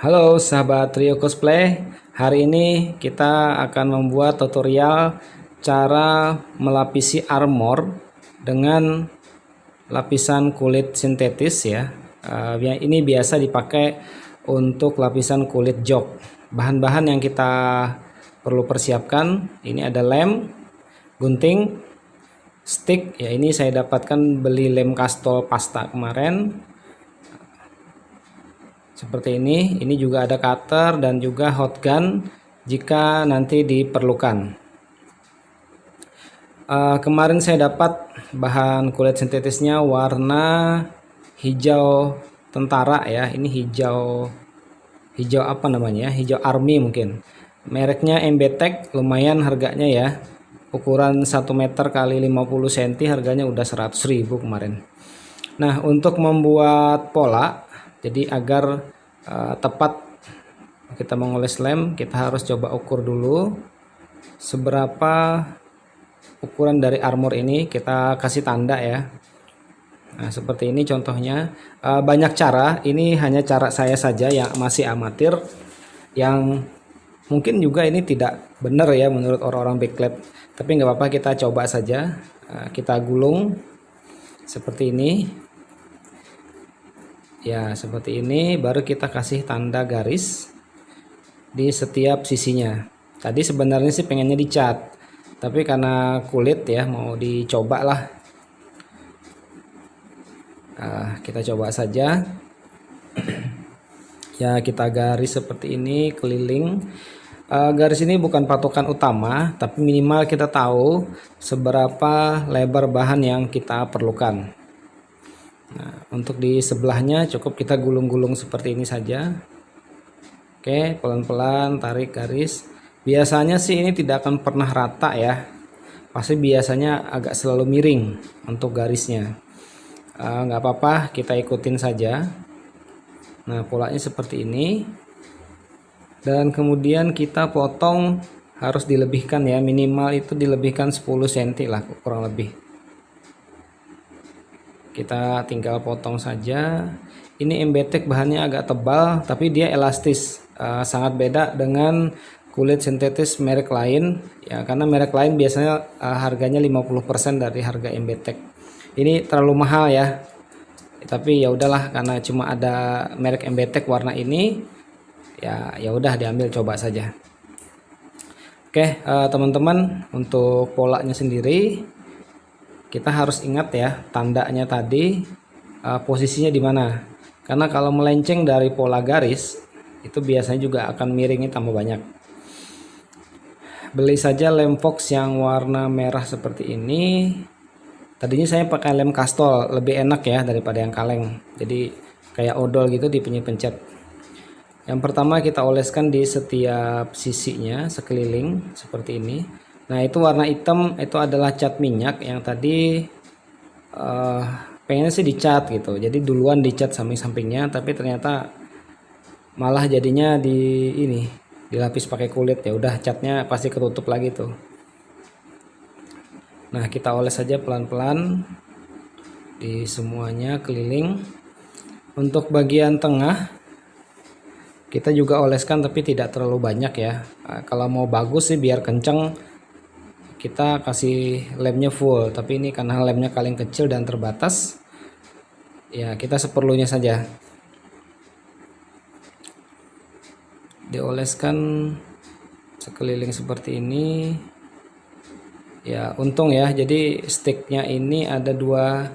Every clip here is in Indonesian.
Halo sahabat Rio Cosplay, hari ini kita akan membuat tutorial cara melapisi armor dengan lapisan kulit sintetis ya. Ini biasa dipakai untuk lapisan kulit jok. Bahan-bahan yang kita perlu persiapkan, ini ada lem, gunting, stick ya, ini saya dapatkan beli lem Castol pasta kemarin. Seperti ini juga ada cutter dan juga hot gun jika nanti diperlukan. Kemarin saya dapat bahan kulit sintetisnya warna hijau tentara ya. Ini hijau apa namanya? Hijau army mungkin. Mereknya MBTech, lumayan harganya ya. Ukuran 1 meter kali 50 cm harganya udah 100.000 kemarin. Nah, untuk membuat pola, jadi agar tepat kita mengoles lem, kita harus coba ukur dulu seberapa ukuran dari armor ini, kita kasih tanda ya. Nah, seperti ini contohnya. Banyak cara, ini hanya cara saya saja yang masih amatir, yang mungkin juga ini tidak benar ya menurut orang-orang backlab, tapi nggak apa-apa, kita coba saja. Kita gulung seperti ini ya, seperti ini, baru kita kasih tanda garis di setiap sisinya. Tadi sebenarnya sih pengennya dicat, tapi karena kulit ya mau dicoba lah. Kita coba saja ya, kita garis seperti ini keliling. Garis ini bukan patokan utama, tapi minimal kita tahu seberapa lebar bahan yang kita perlukan. Nah, untuk di sebelahnya cukup kita gulung-gulung seperti ini saja. Oke, pelan-pelan tarik garis. Biasanya sih ini tidak akan pernah rata ya. Pasti biasanya agak selalu miring untuk garisnya. Nggak apa-apa, kita ikutin saja. Nah, polanya seperti ini. Dan kemudian kita potong, harus dilebihkan ya. Minimal itu dilebihkan 10 cm lah kurang lebih. Kita tinggal potong saja. Ini MBTech bahannya agak tebal, tapi dia elastis. Sangat beda dengan kulit sintetis merek lain ya, karena merek lain biasanya harganya 50% dari harga MBTech. Ini terlalu mahal ya, tapi ya udahlah, karena cuma ada merek MBTech warna ini ya udah diambil, coba saja. Oke, teman-teman, untuk polanya sendiri kita harus ingat ya, tandanya tadi posisinya di mana. Karena kalau melenceng dari pola garis, itu biasanya juga akan miringnya tambah banyak. Beli saja lem Fox yang warna merah seperti ini. Tadinya saya pakai lem Castol, lebih enak ya daripada yang kaleng. Jadi kayak odol gitu dipencet. Yang pertama kita oleskan di setiap sisinya sekeliling seperti ini. Nah, itu warna hitam itu adalah cat minyak yang tadi pengennya sih dicat gitu. Jadi duluan dicat samping-sampingnya, tapi ternyata malah jadinya dilapis pakai kulit. Ya udah, catnya pasti ketutup lagi tuh. Nah, kita oles saja pelan-pelan di semuanya keliling. Untuk bagian tengah kita juga oleskan, tapi tidak terlalu banyak ya. Kalau mau bagus sih biar kenceng, kita kasih lemnya full, tapi ini karena lemnya paling kecil dan terbatas ya, kita seperlunya saja. Dioleskan sekeliling seperti ini ya. Untung ya, jadi sticknya ini ada dua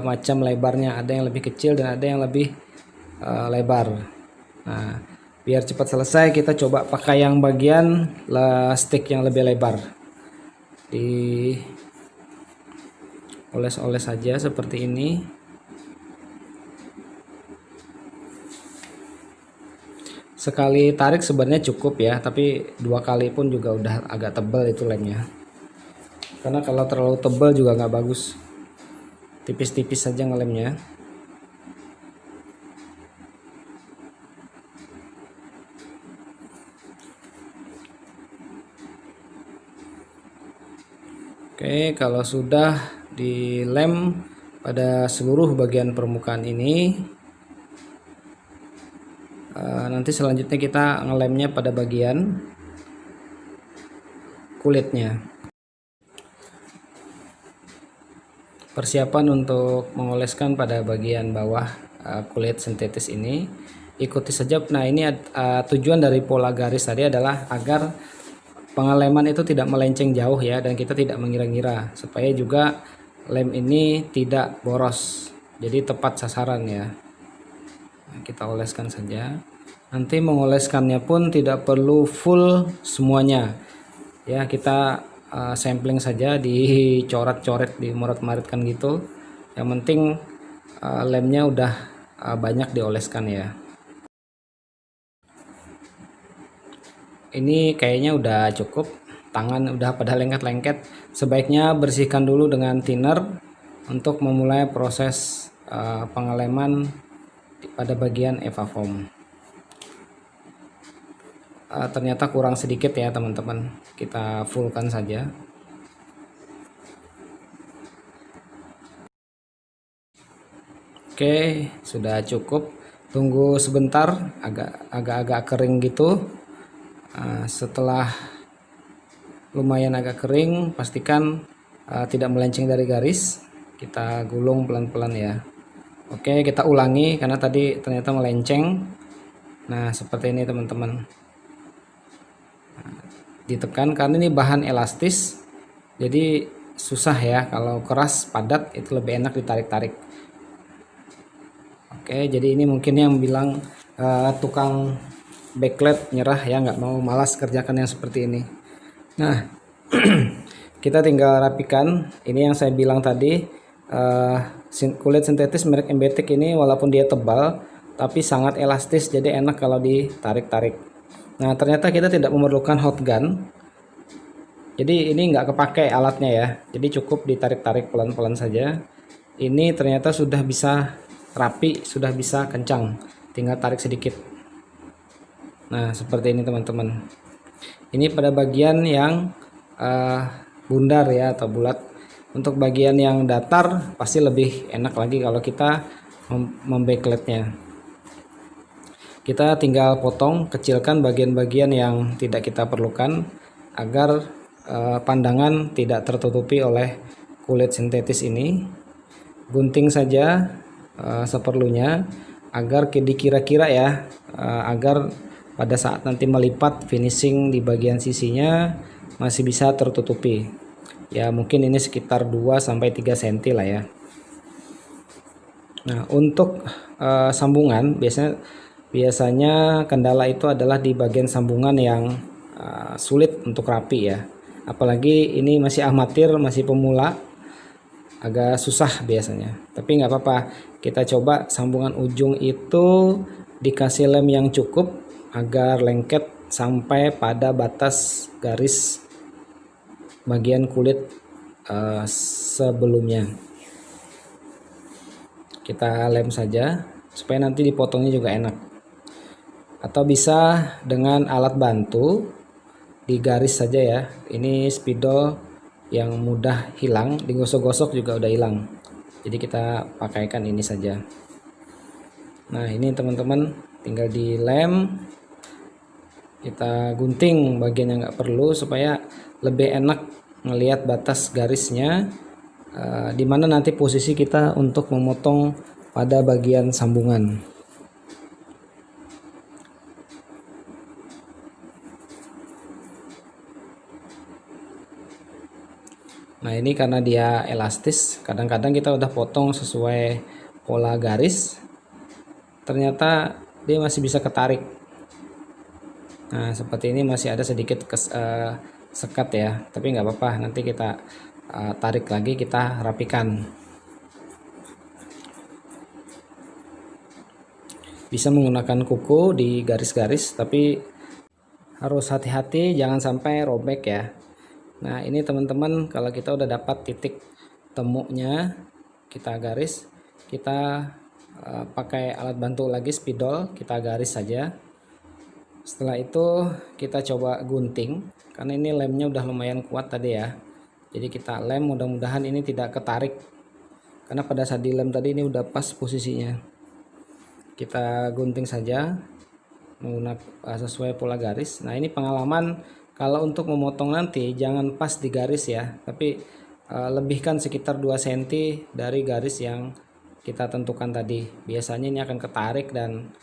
macam lebarnya, ada yang lebih kecil dan ada yang lebih lebar. Nah, biar cepat selesai, kita coba pakai yang bagian stick yang lebih lebar. Di oles-oles saja seperti ini. Sekali tarik sebenarnya cukup ya, tapi 2 kali pun juga udah agak tebal itu lemnya. Karena kalau terlalu tebal juga nggak bagus. Tipis-tipis saja ngelemnya. Oke, kalau sudah dilem pada seluruh bagian permukaan ini, Nanti selanjutnya kita ngelemnya pada bagian kulitnya. Persiapan untuk mengoleskan pada bagian bawah kulit sintetis ini, ikuti saja. Nah, ini tujuan dari pola garis tadi adalah agar pengeleman itu tidak melenceng jauh ya, dan kita tidak mengira-ngira, supaya juga lem ini tidak boros, jadi tepat sasaran ya. Nah, kita oleskan saja. Nanti mengoleskannya pun tidak perlu full semuanya ya, kita sampling saja, dicoret-coret, dimoret-maritkan gitu. Yang penting lemnya udah banyak dioleskan ya. Ini kayaknya udah cukup, tangan udah pada lengket-lengket. Sebaiknya bersihkan dulu dengan thinner untuk memulai proses pengeleman pada bagian evafoam. Ternyata kurang sedikit ya teman-teman, kita fullkan saja. Oke, sudah cukup. Tunggu sebentar, agak-agak kering gitu. Setelah lumayan agak kering, pastikan tidak melenceng dari garis. Kita gulung pelan-pelan ya. Oke, kita ulangi karena tadi ternyata melenceng. Nah, seperti ini teman-teman. Ditekan karena ini bahan elastis, jadi susah ya. Kalau keras padat itu lebih enak ditarik-tarik. Oke, jadi ini mungkin yang bilang tukang backlight nyerah ya, nggak mau, malas kerjakan yang seperti ini. Nah, kita tinggal rapikan. Ini yang saya bilang tadi, kulit sintetis merek Embetek ini walaupun dia tebal tapi sangat elastis, jadi enak kalau ditarik-tarik. Nah, ternyata kita tidak memerlukan hot gun, jadi ini nggak kepake alatnya ya, jadi cukup ditarik-tarik pelan-pelan saja. Ini ternyata sudah bisa rapi, sudah bisa kencang, tinggal tarik sedikit. Nah, seperti ini teman-teman. Ini pada bagian yang bundar ya atau bulat. Untuk bagian yang datar pasti lebih enak lagi kalau kita membacklightnya. Kita tinggal potong, kecilkan bagian-bagian yang tidak kita perlukan agar pandangan tidak tertutupi oleh kulit sintetis ini. Gunting saja seperlunya agar dikira-kira ya, agar pada saat nanti melipat finishing di bagian sisinya masih bisa tertutupi. Ya, mungkin ini sekitar 2-3 cm lah ya. Nah, untuk sambungan biasanya kendala itu adalah di bagian sambungan yang sulit untuk rapi ya, apalagi ini masih amatir, masih pemula, agak susah biasanya. Tapi nggak apa-apa, kita coba sambungan ujung itu dikasih lem yang cukup agar lengket sampai pada batas garis bagian kulit sebelumnya. Kita lem saja supaya nanti dipotongnya juga enak. Atau bisa dengan alat bantu digaris saja ya. Ini spidol yang mudah hilang, digosok-gosok juga udah hilang. Jadi kita pakaikan ini saja. Nah, ini teman-teman tinggal dilem. Kita gunting bagian yang nggak perlu supaya lebih enak ngelihat batas garisnya, dimana nanti posisi kita untuk memotong pada bagian sambungan. Nah, ini karena dia elastis, kadang-kadang kita udah potong sesuai pola garis, ternyata dia masih bisa ketarik. Nah, seperti ini masih ada sedikit sekat ya, tapi nggak apa-apa, nanti kita tarik lagi, kita rapikan. Bisa menggunakan kuku di garis-garis, tapi harus hati-hati jangan sampai robek ya. Nah, ini teman-teman, kalau kita udah dapat titik temunya, kita garis, kita pakai alat bantu lagi, spidol, kita garis saja. Setelah itu kita coba gunting, karena ini lemnya udah lumayan kuat tadi ya. Jadi kita lem, mudah-mudahan ini tidak ketarik, karena pada saat dilem tadi ini udah pas posisinya. Kita gunting saja. menggunakan sesuai pola garis. Nah, ini pengalaman kalau untuk memotong nanti jangan pas di garis ya, tapi lebihkan sekitar 2 cm dari garis yang kita tentukan tadi. Biasanya ini akan ketarik dan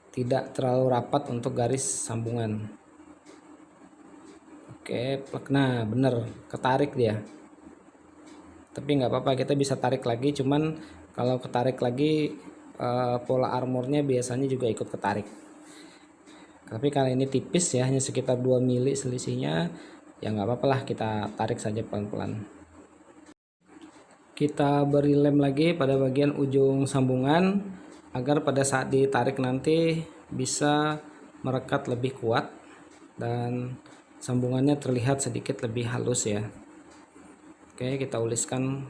tidak terlalu rapat untuk garis sambungan. Oke, nah bener ketarik dia. Tapi nggak apa-apa, kita bisa tarik lagi, cuman kalau ketarik lagi pola armornya biasanya juga ikut ketarik. Tapi kali ini tipis ya, hanya sekitar 2 mili selisihnya, ya nggak apa-apa lah, kita tarik saja pelan-pelan. Kita beri lem lagi pada bagian ujung sambungan agar pada saat ditarik nanti bisa merekat lebih kuat dan sambungannya terlihat sedikit lebih halus ya. Oke, kita uliskan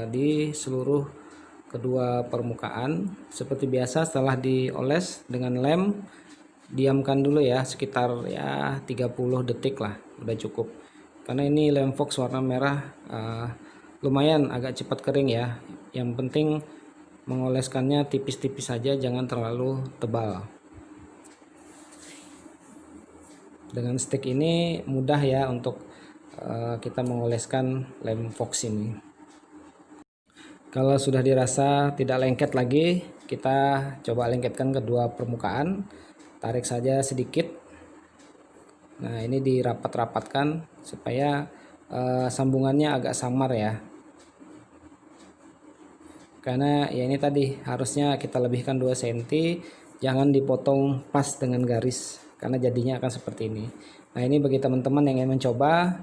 di seluruh kedua permukaan. Seperti biasa, setelah dioles dengan lem, diamkan dulu ya sekitar 30 detik lah, udah cukup. Karena ini lem fox warna merah lumayan agak cepat kering ya. Yang penting mengoleskannya tipis-tipis saja, jangan terlalu tebal. Dengan stick ini mudah ya untuk kita mengoleskan lem fox ini. Kalau sudah dirasa tidak lengket lagi, kita coba lengketkan kedua permukaan. Tarik saja sedikit. Nah, ini dirapat-rapatkan supaya sambungannya agak samar ya. Karena ya ini tadi harusnya kita lebihkan 2 cm, jangan dipotong pas dengan garis karena jadinya akan seperti ini. Nah, ini bagi teman-teman yang ingin mencoba,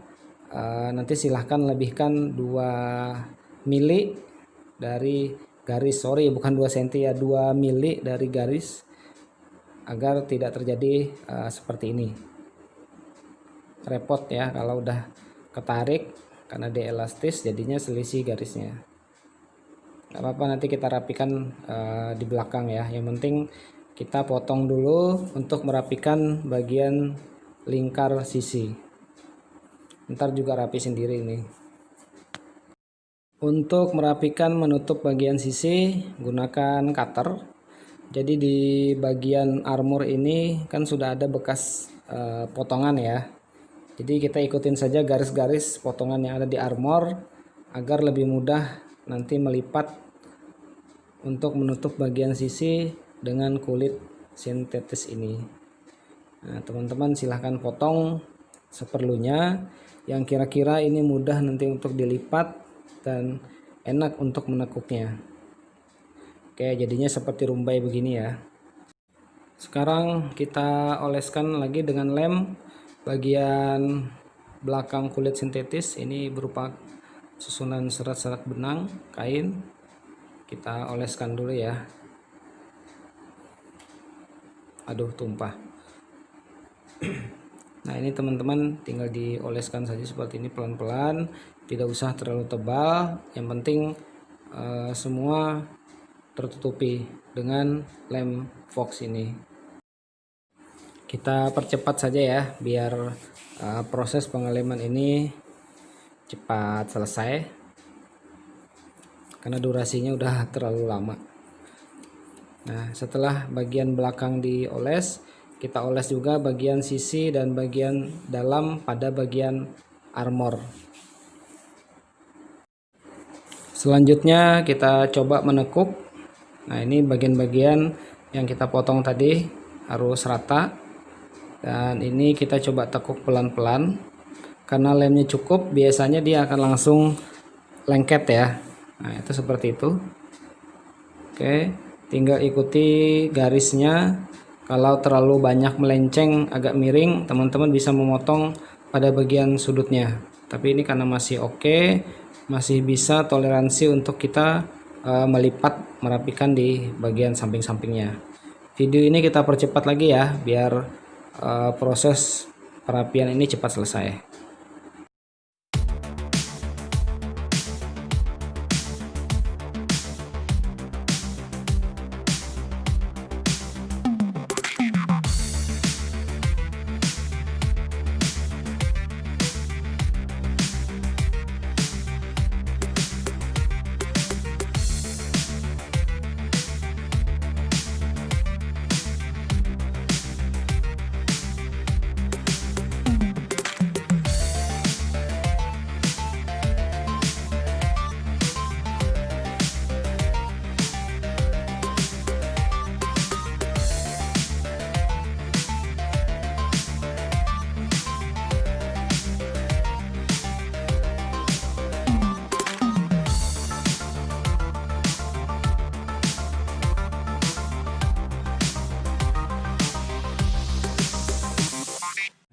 nanti silahkan lebihkan 2 mili dari garis, bukan 2 cm ya, 2 mili dari garis agar tidak terjadi seperti ini. Repot ya kalau udah ketarik karena dia elastis, jadinya selisih garisnya. Gak apa-apa, nanti kita rapikan di belakang ya. Yang penting kita potong dulu untuk merapikan bagian lingkar sisi. Ntar juga rapi sendiri ini. Untuk merapikan menutup bagian sisi, gunakan cutter. Jadi di bagian armor ini kan sudah ada bekas potongan ya. Jadi kita ikutin saja garis-garis potongan yang ada di armor agar lebih mudah nanti melipat untuk menutup bagian sisi dengan kulit sintetis ini. Nah, teman-teman silahkan potong seperlunya yang kira-kira ini mudah nanti untuk dilipat dan enak untuk menekuknya. Oke, jadinya seperti rumbai begini ya. Sekarang kita oleskan lagi dengan lem bagian belakang kulit sintetis. Ini berupa susunan serat-serat benang kain. Kita oleskan dulu ya. Aduh, tumpah. Nah, ini teman-teman tinggal dioleskan saja seperti ini pelan-pelan, tidak usah terlalu tebal. Yang penting semua tertutupi dengan lem fox ini. Kita percepat saja ya biar proses pengeleman ini cepat selesai karena durasinya udah terlalu lama. Nah, setelah bagian belakang dioles, kita oles juga bagian sisi dan bagian dalam pada bagian armor. Selanjutnya kita coba menekuk. Nah, ini bagian-bagian yang kita potong tadi harus rata, dan ini kita coba tekuk pelan-pelan. Karena lemnya cukup, biasanya dia akan langsung lengket ya. Nah, itu seperti itu. Oke, tinggal ikuti garisnya. Kalau terlalu banyak melenceng agak miring, teman-teman bisa memotong pada bagian sudutnya. Tapi ini karena masih oke, masih bisa toleransi untuk kita melipat, merapikan di bagian samping-sampingnya. Video ini kita percepat lagi ya biar proses perapian ini cepat selesai.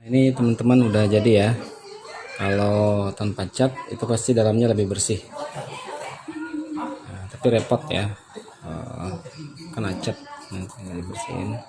Ini teman-teman udah jadi ya. Kalau tanpa cat itu pasti dalamnya lebih bersih. Nah, tapi repot ya, kena cat nanti dibersihin. Nah,